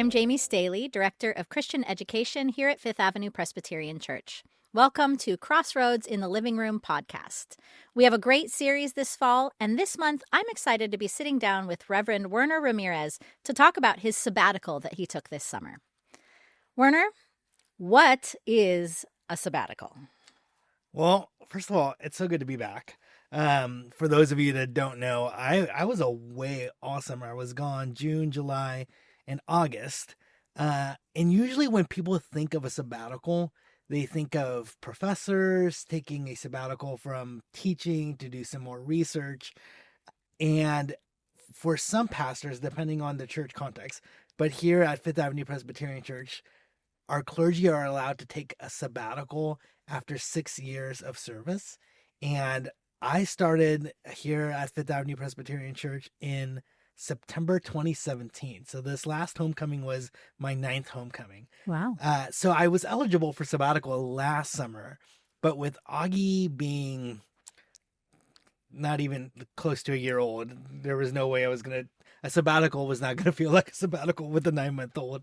I'm Jaime Staley, Director of Christian Education here at Fifth Avenue Presbyterian Church. Welcome to Crossroads in the Living Room podcast. We have a great series this fall, and this month I'm excited to be sitting down with Reverend Werner Ramirez to talk about his sabbatical that he took this summer. Werner, what is a sabbatical? Well, first of all, it's so good to be back. For those of you that don't know, I was away all summer. I was gone June, July, and August. And usually when people think of a sabbatical, they think of professors taking a sabbatical from teaching to do some more research. And for some pastors, depending on the church context, but here at Fifth Avenue Presbyterian Church, our clergy are allowed to take a sabbatical after 6 years of service. And I started here at Fifth Avenue Presbyterian Church in September 2017. So this last homecoming was my 9th homecoming. Wow. So I was eligible for sabbatical last summer, but with Augie being not even close to a year old, there was no way a sabbatical was not going to feel like a sabbatical with a 9-month-old.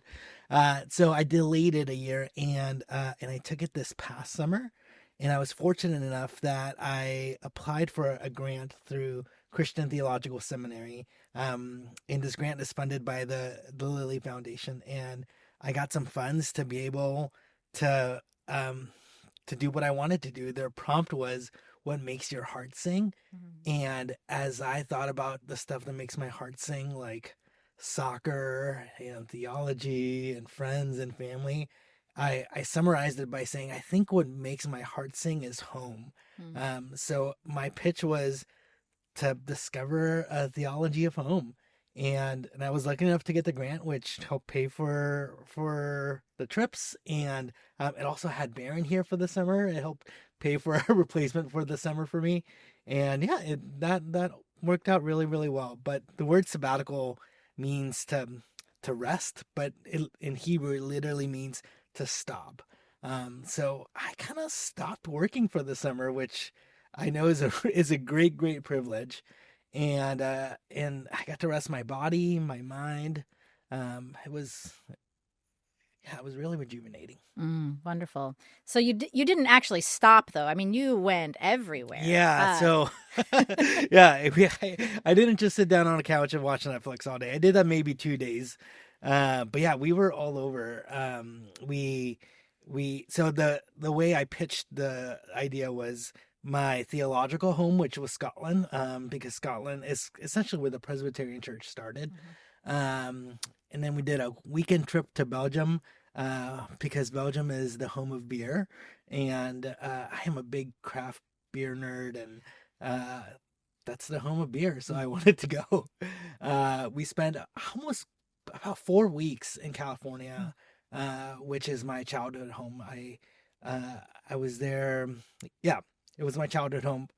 So I delayed it a year and I took it this past summer. And I was fortunate enough that I applied for a grant through Christian Theological Seminary. And this grant is funded by the Lilly Foundation. And I got some funds to be able to do what I wanted to do. Their prompt was, what makes your heart sing? Mm-hmm. And as I thought about the stuff that makes my heart sing, like soccer and theology and friends and family, I summarized it by saying, I think what makes my heart sing is home. Mm-hmm. So my pitch was to discover a theology of home. And I was lucky enough to get the grant, which helped pay for the trips. And it also had Barron here for the summer. It helped pay for a replacement for the summer for me. And yeah, that worked out really, really well. But the word sabbatical means to rest, but in Hebrew, it literally means to stop. So I kind of stopped working for the summer, which I know is a great, great privilege. And I got to rest my body, my mind. It was really rejuvenating. Wonderful. So you didn't actually stop though. I mean, you went everywhere. Yeah. So yeah, I didn't just sit down on a couch and watch Netflix all day. I did that maybe 2 days. But yeah, we were all over. So the way I pitched the idea was my theological home, which was Scotland, because Scotland is essentially where the Presbyterian Church started. Mm-hmm. And then we did a weekend trip to Belgium, because Belgium is the home of beer. And I am a big craft beer nerd, and that's the home of beer. So I wanted to go. We spent almost about 4 weeks in California, which is my childhood home. I was there. Yeah, it was my childhood home.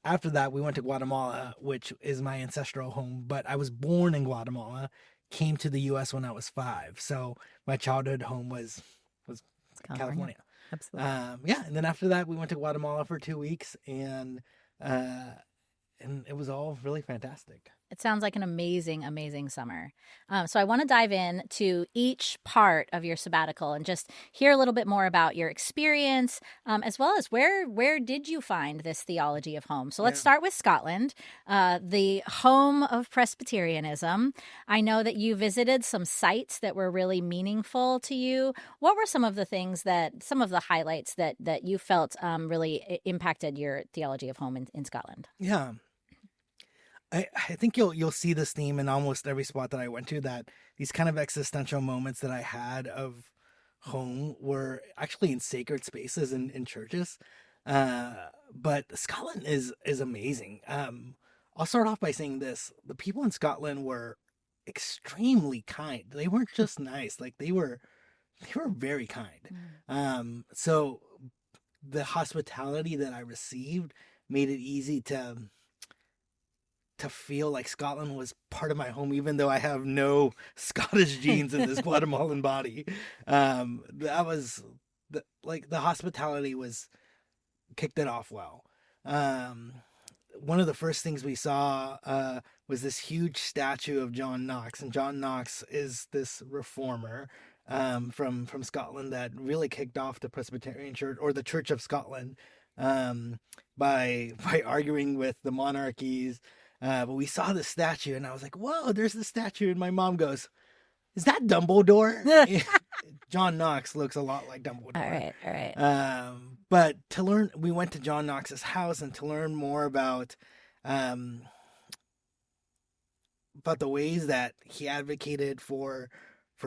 After that, we went to Guatemala, which is my ancestral home. But I was born in Guatemala, came to the U.S. when I was 5. So my childhood home was California. Absolutely. Yeah, and then after that, we went to Guatemala for 2 weeks, and it was all really fantastic. It sounds like an amazing, amazing summer. So I want to dive in to each part of your sabbatical and just hear a little bit more about your experience, as well as where did you find this theology of home? So let's start with Scotland, the home of Presbyterianism. I know that you visited some sites that were really meaningful to you. What were some of the highlights that you felt really impacted your theology of home in Scotland? Yeah. I think you'll see this theme in almost every spot that I went to, that these kind of existential moments that I had of home were actually in sacred spaces in churches. But Scotland is amazing. I'll start off by saying this. The people in Scotland were extremely kind. They weren't just nice, like they were very kind. So the hospitality that I received made it easy to feel like Scotland was part of my home, even though I have no Scottish genes in this Guatemalan body. That was the hospitality kicked it off well. One of the first things we saw was this huge statue of John Knox, and John Knox is this reformer from Scotland that really kicked off the Presbyterian Church or the Church of Scotland by arguing with the monarchies. But we saw the statue, and I was like, "Whoa, there's the statue!" And my mom goes, "Is that Dumbledore?" John Knox looks a lot like Dumbledore. All right. But to learn, we went to John Knox's house, and to learn more about the ways that he advocated for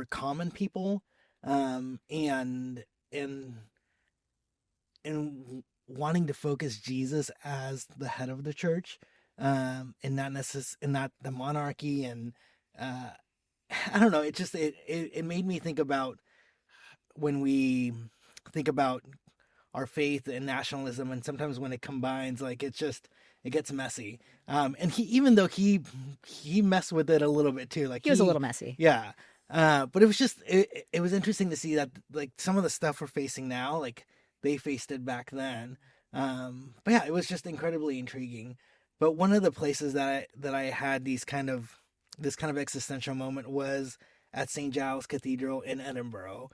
common people, and wanting to focus Jesus as the head of the church, and not the monarchy, and I don't know. It made me think about when we think about our faith and nationalism, and sometimes when it combines, like it gets messy. And even though he messed with it a little bit too, like he was a little messy. Yeah. But it was just it was interesting to see that like some of the stuff we're facing now, like they faced it back then. But yeah, it was just incredibly intriguing. But one of the places that I had this kind of existential moment was at St. Giles Cathedral in Edinburgh.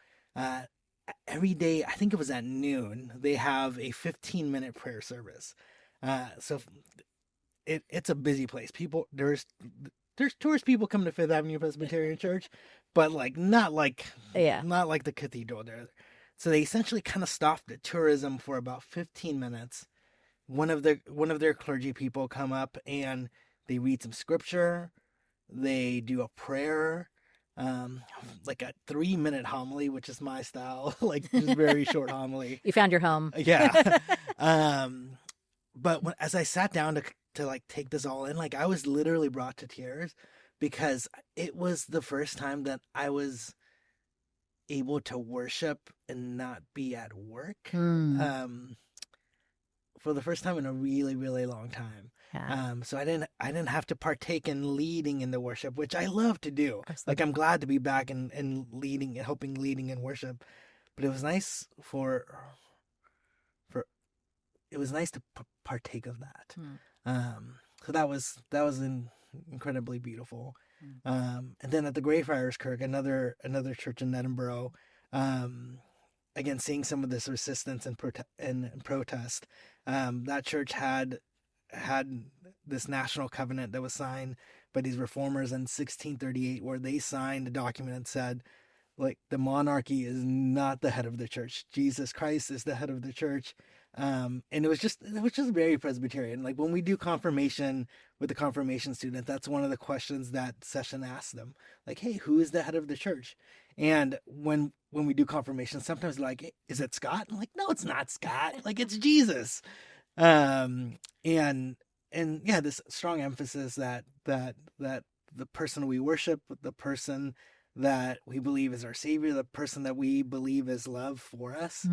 Every day, I think it was at noon, they have a 15-minute prayer service. So it's a busy place. There's tourist people come to Fifth Avenue Presbyterian Church, but not like the cathedral there. So they essentially kind of stopped the tourism for about 15 minutes. One of their clergy people come up and they read some scripture. They do a prayer, like a 3-minute homily, which is my style, like just very short homily. You found your home. Yeah. But as I sat down to like take this all in, like I was literally brought to tears because it was the first time that I was able to worship and not be at work. For the first time in a really, really long time. Yeah. So I didn't have to partake in leading in the worship, which I love to do. Absolutely. Like I'm glad to be back and leading and helping leading in worship. But it was nice to partake of that. So that was incredibly beautiful. And then at the Greyfriars Kirk, another church in Edinburgh, again seeing some of this resistance and protest. That church had this national covenant that was signed by these reformers in 1638, where they signed a document that said, like, the monarchy is not the head of the church. Jesus Christ is the head of the church. And it was just very Presbyterian. Like when we do confirmation with the confirmation student, that's one of the questions that session asks them. Like, hey, who is the head of the church? And when we do confirmation, sometimes like, is it Scott? I'm like, no, it's not Scott. Like it's Jesus. And yeah, this strong emphasis that the person we worship, the person that we believe is our Savior, the person that we believe is love for us,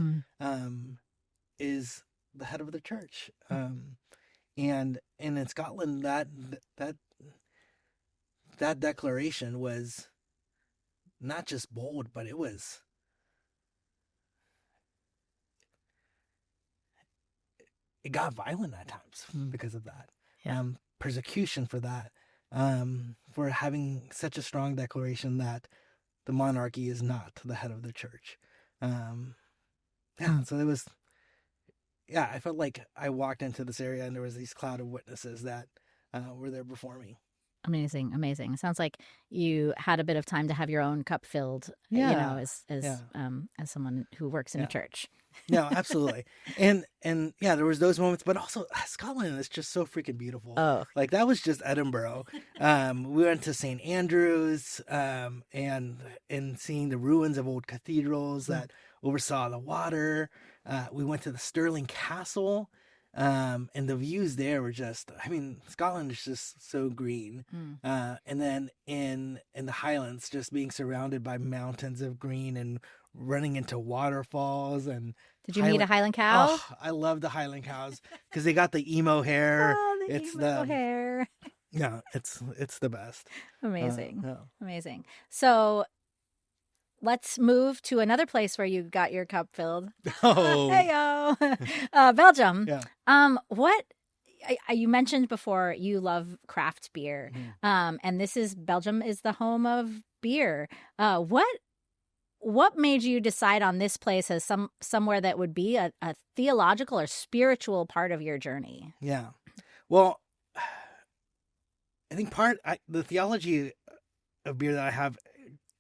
is the head of the church. And in Scotland, that declaration was not just bold, but it got violent at times because of that. Yeah. Persecution for that, for having such a strong declaration that the monarchy is not the head of the church. So it was, I felt like I walked into this area and there was these cloud of witnesses that were there before me. Amazing. Sounds like you had a bit of time to have your own cup filled, as someone who works in a church. No, absolutely. And there was those moments, but also Scotland is just so freaking beautiful. Oh, like that was just Edinburgh. We went to St. Andrews, and seeing the ruins of old cathedrals that oversaw the water. We went to the Stirling Castle. And the views there were just, Scotland is just so green. And then in the Highlands, just being surrounded by mountains of green and running into waterfalls. And did you meet a Highland cow? Oh, I love the Highland cows because they got the emo hair. Oh, the hair. Yeah, it's the best. Amazing. Amazing. So let's move to another place where you got your cup filled. Oh, hey yo, Belgium. Yeah. What you mentioned before you love craft beer, and Belgium is the home of beer. What made you decide on this place as somewhere that would be a theological or spiritual part of your journey? Yeah. Well, I think the theology of beer that I have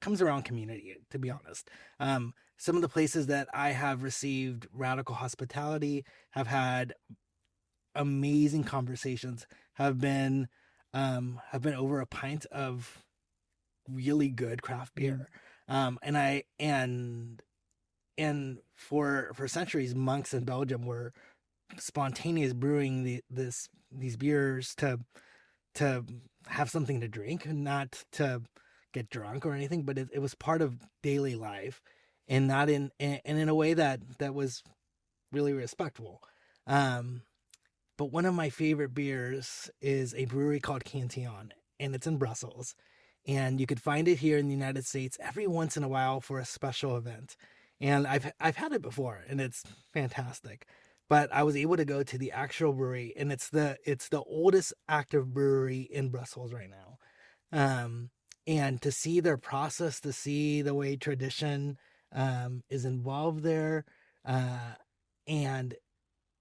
comes around community, to be honest. Some of the places that I have received radical hospitality, have had amazing conversations, have been over a pint of really good craft beer. And for centuries, monks in Belgium were spontaneous brewing these beers to have something to drink, not to get drunk or anything, but it was part of daily life, and not in a way that was really respectful. But one of my favorite beers is a brewery called Cantillon, and it's in Brussels. And you could find it here in the United States every once in a while for a special event. And I've had it before, and it's fantastic. But I was able to go to the actual brewery, and it's the oldest active brewery in Brussels right now. And to see their process, to see the way tradition is involved there, and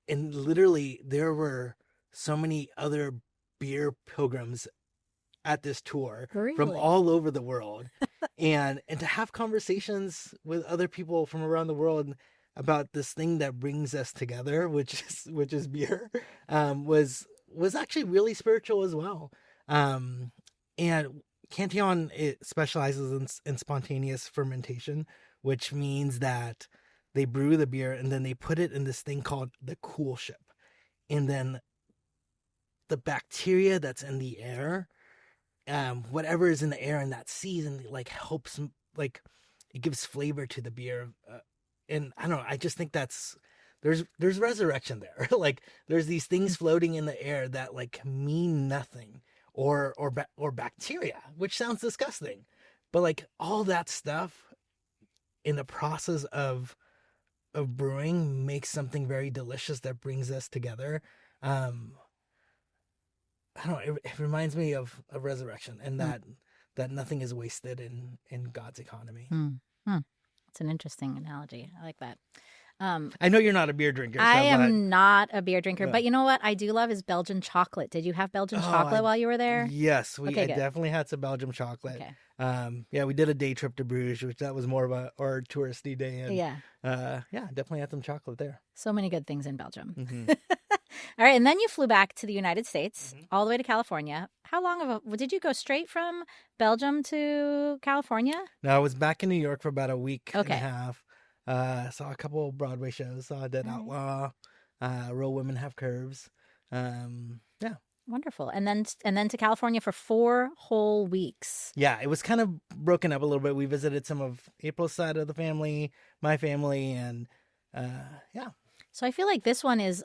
literally there were so many other beer pilgrims at this tour from all over the world, and to have conversations with other people from around the world about this thing that brings us together, which is beer, was actually really spiritual as well. And Cantillon, it specializes in spontaneous fermentation, which means that they brew the beer and then they put it in this thing called the cool ship, and then the bacteria that's in the air, whatever is in the air in that season, like helps, like it gives flavor to the beer. And I don't know, I just think there's resurrection there. Like there's these things floating in the air that like mean nothing, or bacteria, which sounds disgusting, but like all that stuff in the process of brewing makes something very delicious that brings us together. I don't know, it reminds me of resurrection, and that nothing is wasted in God's economy. It's an interesting analogy. I like that. I know you're not a beer drinker. So I am not a beer drinker, but you know what I do love is Belgian chocolate. Did you have Belgian chocolate while you were there? Yes, I definitely had some Belgian chocolate. Okay. Yeah, we did a day trip to Bruges, which that was more of our touristy day. And, yeah, definitely had some chocolate there. So many good things in Belgium. All right, and then you flew back to the United States, all the way to California. How long did you go straight from Belgium to California? No, I was back in New York for about a week and a half. Saw a couple of Broadway shows. Saw Dead Outlaw, Real Women Have Curves. Yeah. Wonderful. And then to California for 4 whole weeks. Yeah, it was kind of broken up a little bit. We visited some of April's side of the family, my family, and yeah. So I feel like this one is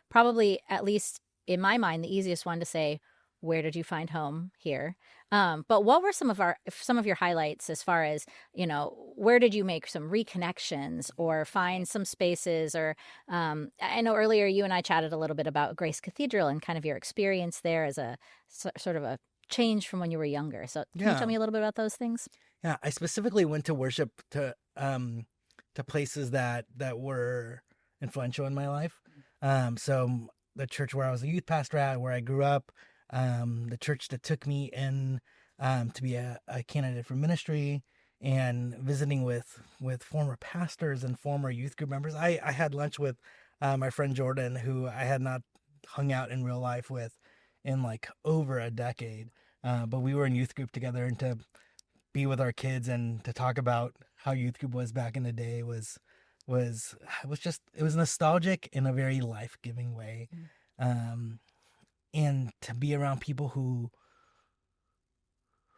probably, at least in my mind, the easiest one to say, where did you find home here? But what were some of your highlights as far as, where did you make some reconnections or find some spaces? Or I know earlier you and I chatted a little bit about Grace Cathedral and kind of your experience there as a sort of a change from when you were younger. So can you tell me a little bit about those things? Yeah, I specifically went to worship to places that were influential in my life. So the church where I was a youth pastor at, where I grew up, the church that took me in to be a candidate for ministry, and visiting with former pastors and former youth group members. I had lunch with my friend Jordan, who I had not hung out in real life with in like over a decade, but we were in youth group together, and to be with our kids and to talk about how youth group was back in the day was nostalgic in a very life-giving way. And to be around people who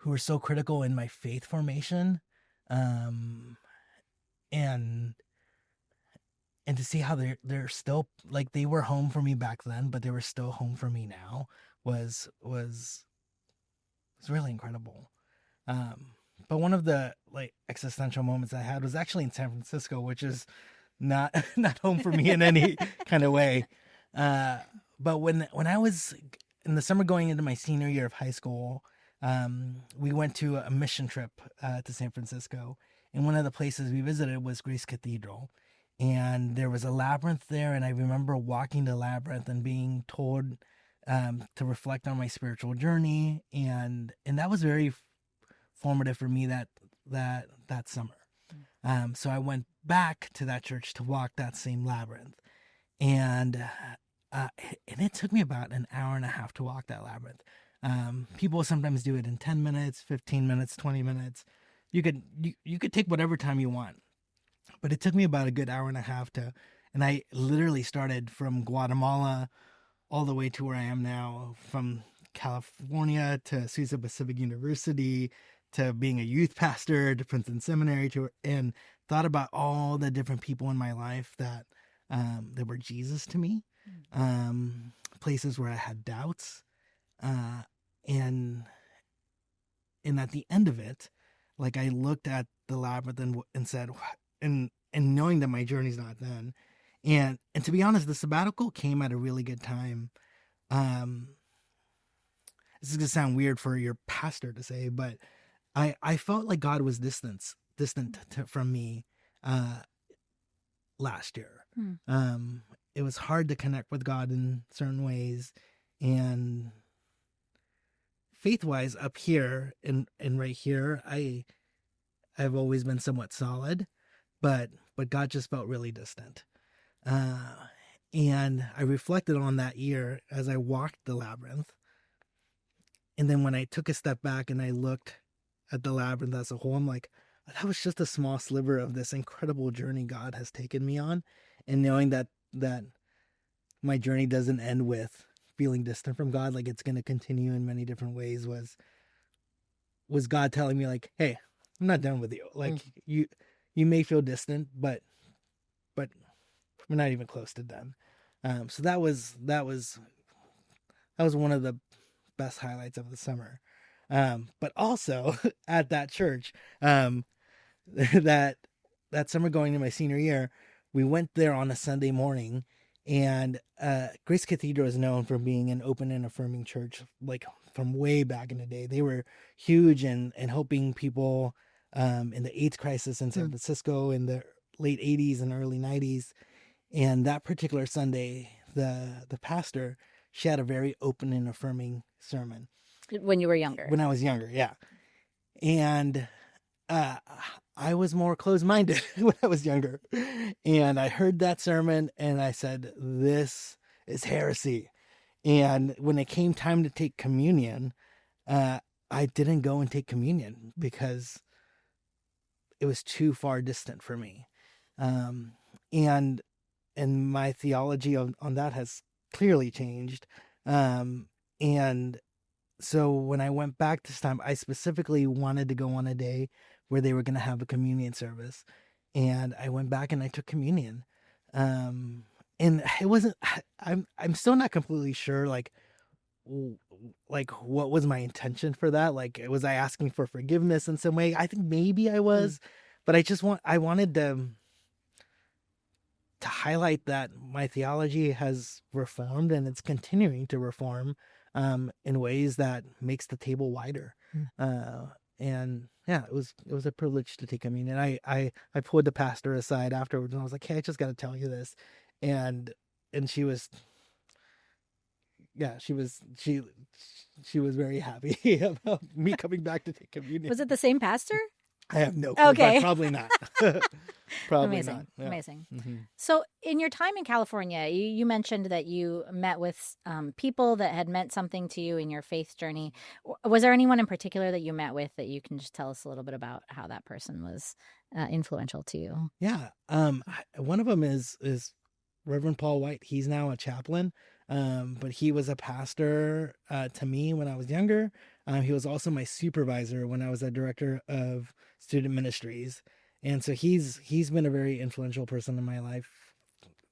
were so critical in my faith formation, and to see how they're still, like, they were home for me back then, but they were still home for me now was really incredible. But one of the like existential moments I had was actually in San Francisco, which is not home for me in any kind of way. but when I was in the summer going into my senior year of high school, we went to a mission trip to San Francisco, and one of the places we visited was Grace Cathedral, and there was a labyrinth there, and I remember walking the labyrinth and being told to reflect on my spiritual journey, and that was very formative for me that summer. So I went back to that church to walk that same labyrinth, and and it took me about an hour and a half to walk that labyrinth. People sometimes do it in 10 minutes, 15 minutes, 20 minutes. You could take whatever time you want, but it took me about a good hour and a half and I literally started from Guatemala all the way to where I am now, from California to Susa Pacific University to being a youth pastor to Princeton Seminary and thought about all the different people in my life that were Jesus to me, places where I had doubts, and at the end of it, like I looked at the labyrinth and said, and knowing that my journey's not done, and to be honest, the sabbatical came at a really good time. This is gonna sound weird for your pastor to say, but I felt like God was distant from me last year. It was hard to connect with God in certain ways, and faith-wise up here and right here, I've always been somewhat solid, but God just felt really distant. And I reflected on that year as I walked the labyrinth. And then when I took a step back and I looked at the labyrinth as a whole, I'm like, that was just a small sliver of this incredible journey God has taken me on. And knowing that my journey doesn't end with feeling distant from God, like it's going to continue in many different ways, was God telling me, like, hey, I'm not done with you. Like, you may feel distant, but we're not even close to done. So that was one of the best highlights of the summer. But also at that church, that summer going into my senior year, we went there on a Sunday morning, and Grace Cathedral is known for being an open and affirming church, like from way back in the day. They were huge in helping people in the AIDS crisis in San Francisco in the late 80s and early 90s. And that particular Sunday, the pastor, she had a very open and affirming sermon. When you were younger? When I was younger, yeah. And I was more closed-minded when I was younger. And I heard that sermon and I said, this is heresy. And when it came time to take communion, I didn't go and take communion because it was too far distant for me. And my theology on that has clearly changed. And so when I went back this time, I specifically wanted to go on a day where they were going to have a communion service. And I went back and I took communion. And it wasn't, I'm still not completely sure, like what was my intention for that? Like, was I asking for forgiveness in some way? I think maybe I was, but I wanted to highlight that my theology has reformed and it's continuing to reform in ways that makes the table wider. And yeah, it was a privilege to take communion. I pulled the pastor aside afterwards and I was like, hey, I just got to tell you this. And she was, yeah, she was very happy about me coming back to take communion. Was it the same pastor? I have no clue, okay. but probably not. Probably amazing. not. Yeah. Amazing. Mm-hmm. So in your time in California, you mentioned that you met with people that had meant something to you in your faith journey. Was there anyone in particular that you met with that you can just tell us a little bit about how that person was influential to you? Yeah. One of them is Reverend Paul White. He's now a chaplain, but he was a pastor to me when I was younger. He was also my supervisor when I was a director of student ministries. And so he's been a very influential person in my life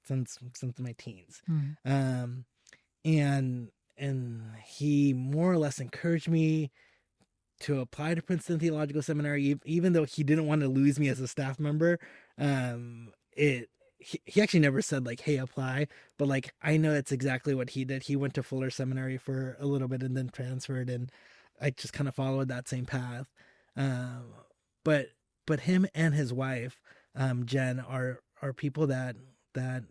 since my teens. And he more or less encouraged me to apply to Princeton Theological Seminary, even though he didn't want to lose me as a staff member. he actually never said like, hey, apply, but like I know that's exactly what he did. He went to Fuller Seminary for a little bit and then transferred, and I just kind of followed that same path. Um, but him and his wife, Jen, are people that that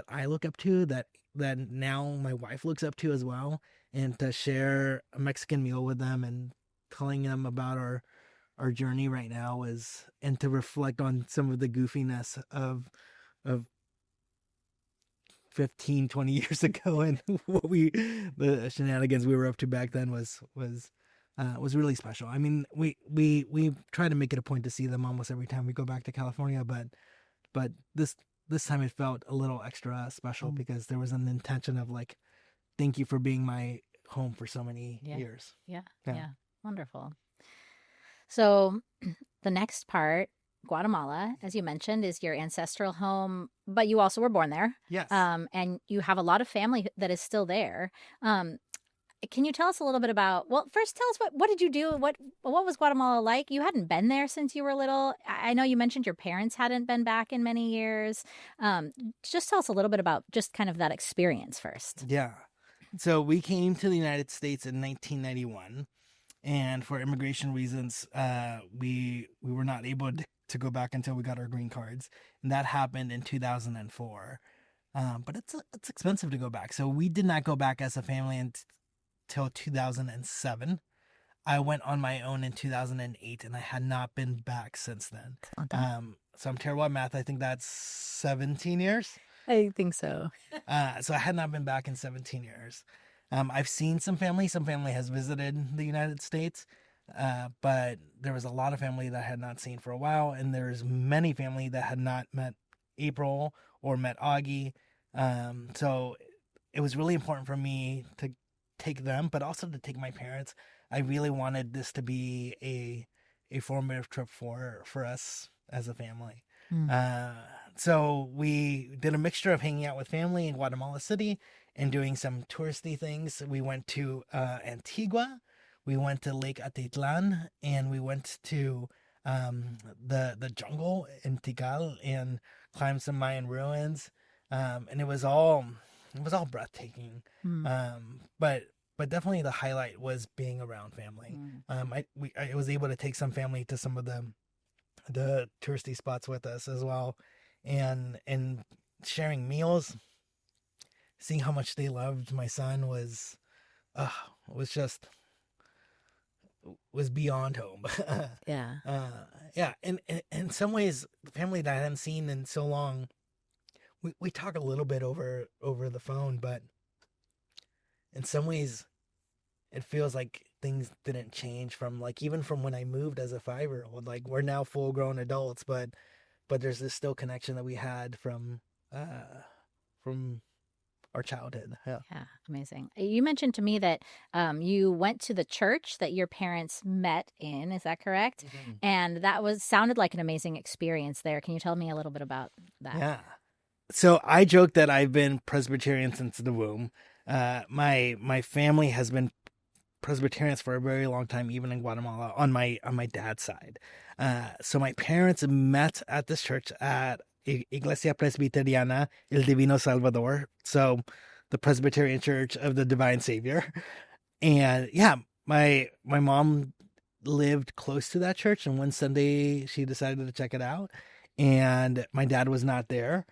I look up to, that now my wife looks up to as well, and to share a Mexican meal with them and telling them about our journey right now is, and to reflect on some of the goofiness of 15-20 years ago, and what the shenanigans we were up to back then was really special. I mean, we try to make it a point to see them almost every time we go back to California, but this time it felt a little extra special because there was an intention of like, thank you for being my home for so many years. Yeah. Wonderful. So the next part, Guatemala, as you mentioned, is your ancestral home, but you also were born there. Yes. And you have a lot of family that is still there. Can you tell us a little bit about, well, first tell us what did you do? What was Guatemala like? You hadn't been there since you were little. I know you mentioned your parents hadn't been back in many years. Just tell us a little bit about just kind of that experience first. Yeah. So we came to the United States in 1991, and for immigration reasons, we were not able to go back until we got our green cards, and that happened in 2004. But it's expensive to go back, so we did not go back as a family until 2007. I went on my own in 2008, and I had not been back since then. So I'm terrible at math. I think that's 17 years. I think so. So I had not been back in 17 years. I've seen some family. Some family has visited the United States, but there was a lot of family that I had not seen for a while, and there's many family that had not met April or met Augie. So it was really important for me to take them, but also to take my parents. I really wanted this to be a formative trip for us as a family. So we did a mixture of hanging out with family in Guatemala City and doing some touristy things. We went to Antigua, we went to Lake Atitlan, and we went to the jungle in Tikal and climbed some Mayan ruins. And it was all breathtaking. But definitely the highlight was being around family. I was able to take some family to some of the touristy spots with us as well, and sharing meals, seeing how much they loved my son was beyond home. Yeah. And in some ways, the family that I hadn't seen in so long, we talk a little bit over the phone, but in some ways it feels like things didn't change from like, even from when I moved as a 5-year-old. Like, we're now full grown adults, but there's this still connection that we had from our childhood. Yeah, amazing. You mentioned to me that you went to the church that your parents met in. Is that correct? Mm-hmm. And that sounded like an amazing experience there. Can you tell me a little bit about that? Yeah. So I joke that I've been Presbyterian since the womb. My family has been Presbyterians for a very long time, even in Guatemala, on my dad's side. So my parents met at this church at Iglesia Presbiteriana El Divino Salvador, so the Presbyterian Church of the Divine Savior. And yeah, my mom lived close to that church, and one Sunday she decided to check it out, and my dad was not there,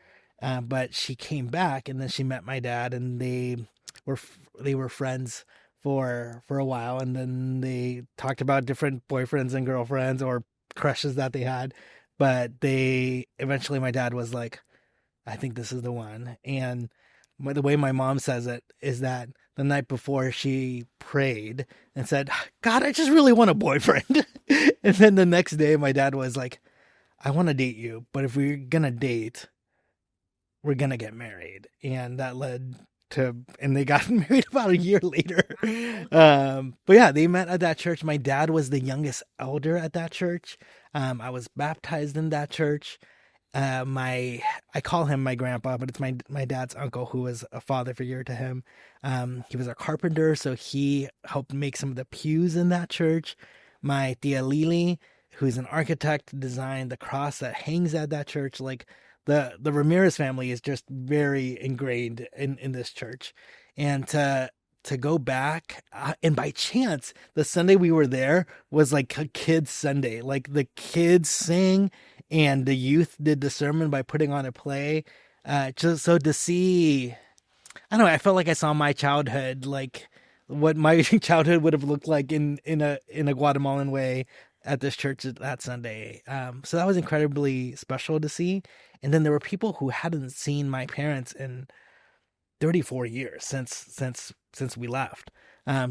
but she came back, and then she met my dad, and they were friends for a while, and then they talked about different boyfriends and girlfriends or crushes that they had. But eventually my dad was like, I think this is the one. And the way my mom says it is that the night before she prayed and said, God, I just really want a boyfriend. And then the next day my dad was like, I want to date you, but if we're going to date, we're going to get married. And that led to, and they got married about a year later. But yeah, they met at that church. My dad was the youngest elder at that church. I was baptized in that church. I call him my grandpa, but it's my dad's uncle, who was a father figure to him. He was a carpenter, so he helped make some of the pews in that church. My tia Lily, who's an architect, designed the cross that hangs at that church. Like, the Ramirez family is just very ingrained in this church, and to go back, and by chance the Sunday we were there was like a kids Sunday, like the kids sang and the youth did the sermon by putting on a play, just so to see, I don't know, I felt like I saw my childhood, like what my childhood would have looked like in a Guatemalan way at this church that Sunday. So that was incredibly special to see. And then there were people who hadn't seen my parents in 34 years since we left.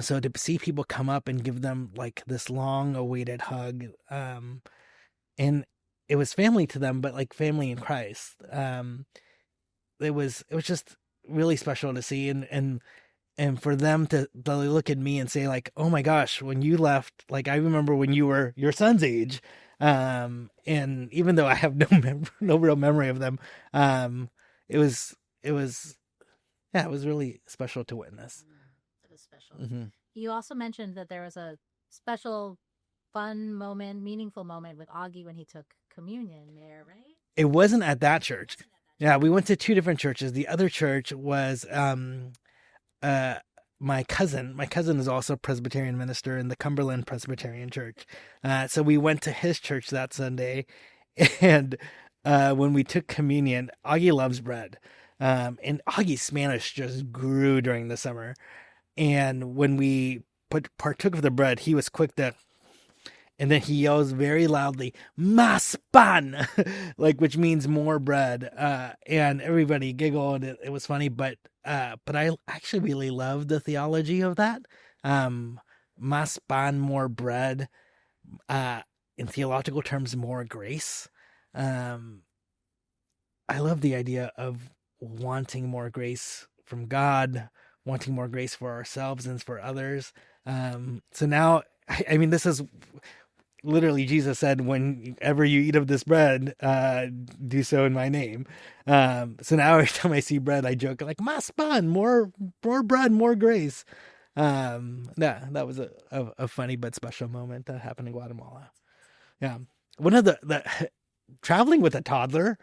So to see people come up and give them like this long awaited hug, and it was family to them, but like family in Christ. It was just really special to see, and for them to look at me and say like, oh my gosh, when you left, like I remember when you were your son's age. And even though I have no real memory of them, it was, yeah, it was really special to witness. It was special. Mm-hmm. You also mentioned that there was a special, fun moment, meaningful moment with Augie when he took communion there, right? It wasn't at that church. Yeah, we went to two different churches. The other church was my cousin. My cousin is also a Presbyterian minister in the Cumberland Presbyterian Church. So we went to his church that Sunday, and when we took communion, Augie loves bread. And Augie's Spanish just grew during the summer. And when we partook of the bread, he was quick to, and then he yells very loudly, "Más pan," which means more bread. And everybody giggled. It was funny, but I actually really love the theology of that. Más pan, more bread. In theological terms, more grace. I love the idea of wanting more grace from God, wanting more grace for ourselves and for others. So now, I mean, this is literally Jesus said, whenever you eat of this bread, do so in my name. So now every time I see bread, I joke like, "Más pan, more bread, more grace." Yeah, that was a funny but special moment that happened in Guatemala. Yeah. One of the traveling with a toddler,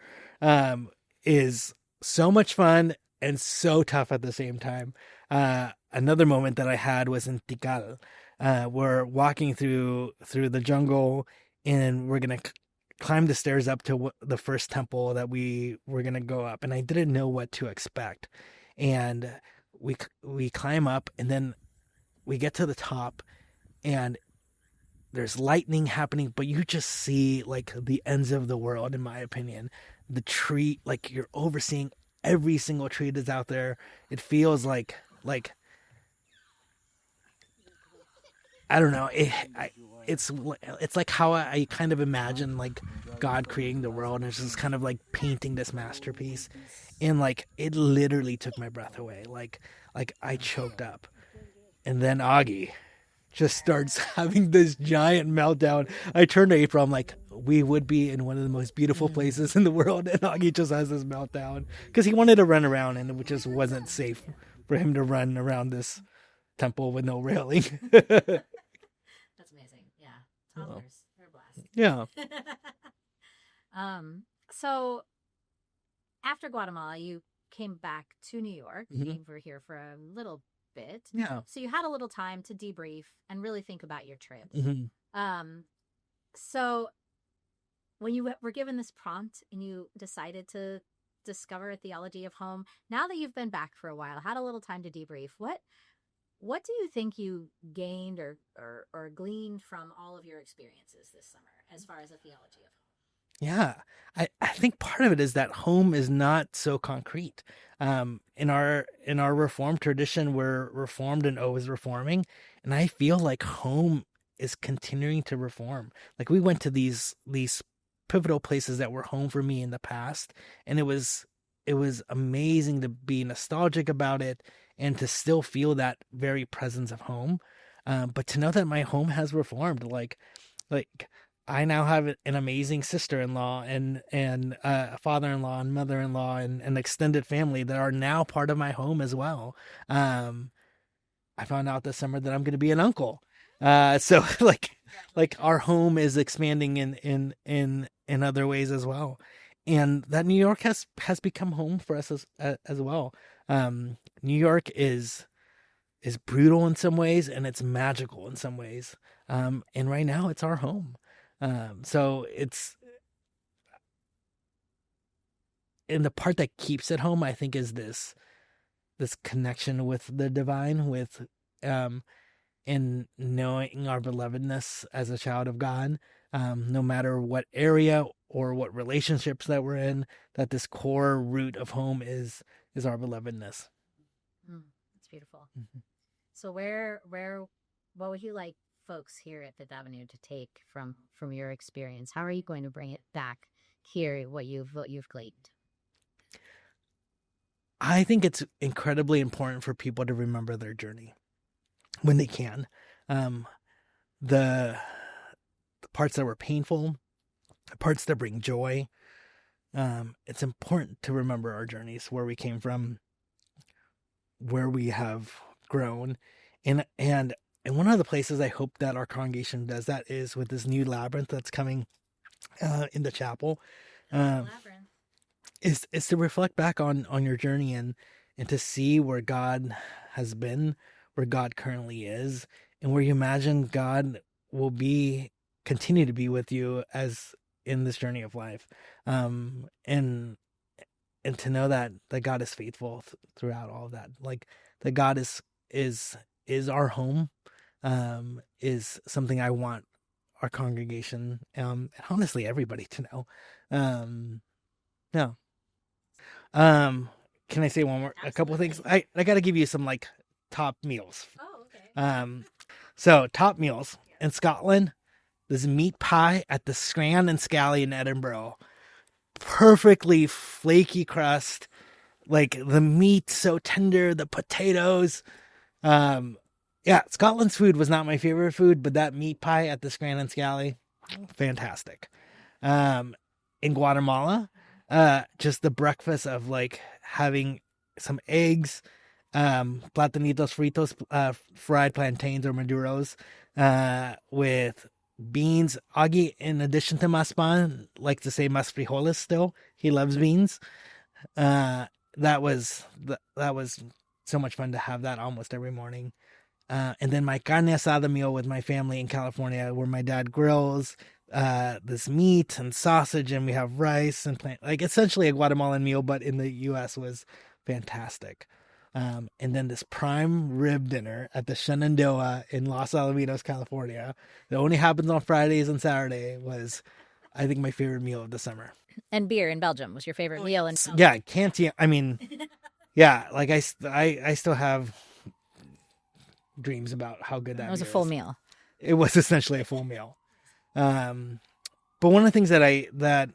is so much fun and so tough at the same time. Another moment that I had was in Tikal. We're walking through the jungle, and we're gonna climb the stairs up to the first temple that we were gonna go up, and I didn't know what to expect. And we climb up, and then we get to the top, and there's lightning happening, but you just see like the ends of the world, in my opinion. The tree, like you're overseeing every single tree that's out there. It feels like I don't know. It's like how I kind of imagine like God creating the world, and it's just kind of like painting this masterpiece, and like it literally took my breath away. Like I choked up, and then Augie just starts having this giant meltdown. I turn to April. I'm like, we would be in one of the most beautiful places in the world, and Augie just has this meltdown because he wanted to run around, and it just wasn't safe for him to run around this temple with no railing. That's amazing. Yeah, toddlers, they're a blast. Yeah. So after Guatemala, you came back to New York. Mm-hmm. You were here for a little bit. Yeah. So you had a little time to debrief and really think about your trip. Mm-hmm. So when you were given this prompt and you decided to discover a theology of home, now that you've been back for a while, had a little time to debrief, what do you think you gained or gleaned from all of your experiences this summer as far as a theology of home? Yeah, I think part of it is that home is not so concrete. In our Reformed tradition, we're reformed and always reforming, and I feel like home is continuing to reform. Like we went to these pivotal places that were home for me in the past, and it was amazing to be nostalgic about it and to still feel that very presence of home. But to know that my home has reformed, like I now have an amazing sister-in-law and a father-in-law and mother-in-law and an extended family that are now part of my home as well. I found out this summer that I'm going to be an uncle. So like our home is expanding in other ways as well. and that New York has become home for us as well. New York is brutal in some ways, and it's magical in some ways. And right now, it's our home. So it's, and the part that keeps it home, I think, is this connection with the divine, with in knowing our belovedness as a child of God, no matter what area or what relationships that we're in, that this core root of home is our belovedness. That's beautiful. Mm-hmm. So what would you like folks here at Fifth Avenue to take from your experience? How are you going to bring it back here, what you've gleaned? I think it's incredibly important for people to remember their journey when they can. The parts that were painful, the parts that bring joy. It's important to remember our journeys, where we came from, where we have grown. And one of the places I hope that our congregation does that is with this new labyrinth that's coming in the chapel. Is to reflect back on your journey and to see where God has been, where God currently is, and where you imagine God will continue to be with you as in this journey of life. And to know that God is faithful throughout all of that. Like that God is our home, is something I want our congregation, and honestly everybody to know. Yeah. Can I say one more? Absolutely. A couple of things. I got to give you some like top meals. Oh, okay. So top meals in Scotland. This meat pie at the Scran and Scally in Edinburgh. Perfectly flaky crust, like the meat so tender, the potatoes. Yeah, Scotland's food was not my favorite food, but that meat pie at the Scran and Scally, fantastic. In Guatemala, just the breakfast of like having some eggs, platanitos fritos, fried plantains or maduros, with beans. Augie, in addition to maspan, likes to say mas frijoles still. He loves beans. That was so much fun to have that almost every morning. And then my carne asada meal with my family in California, where my dad grills this meat and sausage, and we have rice and like essentially a Guatemalan meal, but in the U.S. was fantastic. And then this prime rib dinner at the Shenandoah in Los Alamitos, California, that only happens on Fridays and Saturday, was, I think, my favorite meal of the summer. And beer in Belgium was your favorite meal in Belgium. Yeah, canteen. I mean, yeah, like I still have dreams about how good that was a full meal. It was essentially a full meal. But one of the things that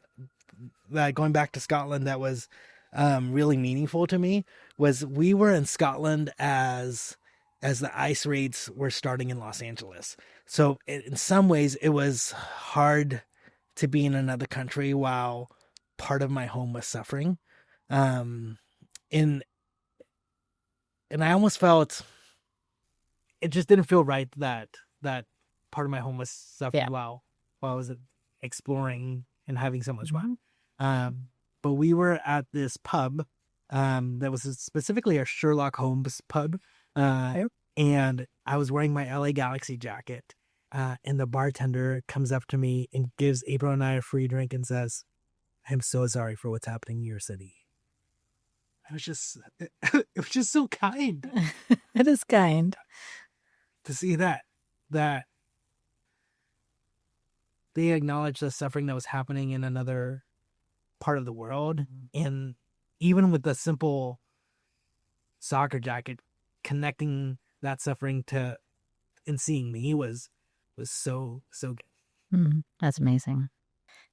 going back to Scotland that was really meaningful to me was we were in Scotland as the ice raids were starting in Los Angeles. So in some ways it was hard to be in another country while part of my home was suffering. And I almost felt it just didn't feel right that part of my home was suffering while I was exploring and having so much fun. But we were at this pub that was specifically a Sherlock Holmes pub. And I was wearing my LA Galaxy jacket. And the bartender comes up to me and gives April and I a free drink and says, "I'm so sorry for what's happening in your city." It was just so kind. It is kind. To see that they acknowledged the suffering that was happening in another part of the world. And even with the simple soccer jacket, connecting that suffering to and seeing me was so good. That's amazing.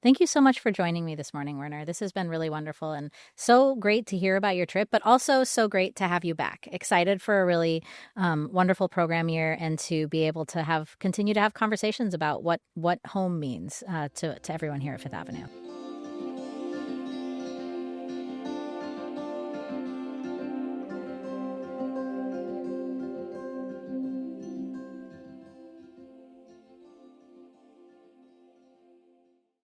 Thank you so much for joining me this morning, Werner. This has been really wonderful and so great to hear about your trip, but also so great to have you back. Excited for a really wonderful program year and to be able to continue to have conversations about what home means to everyone here at Fifth Avenue.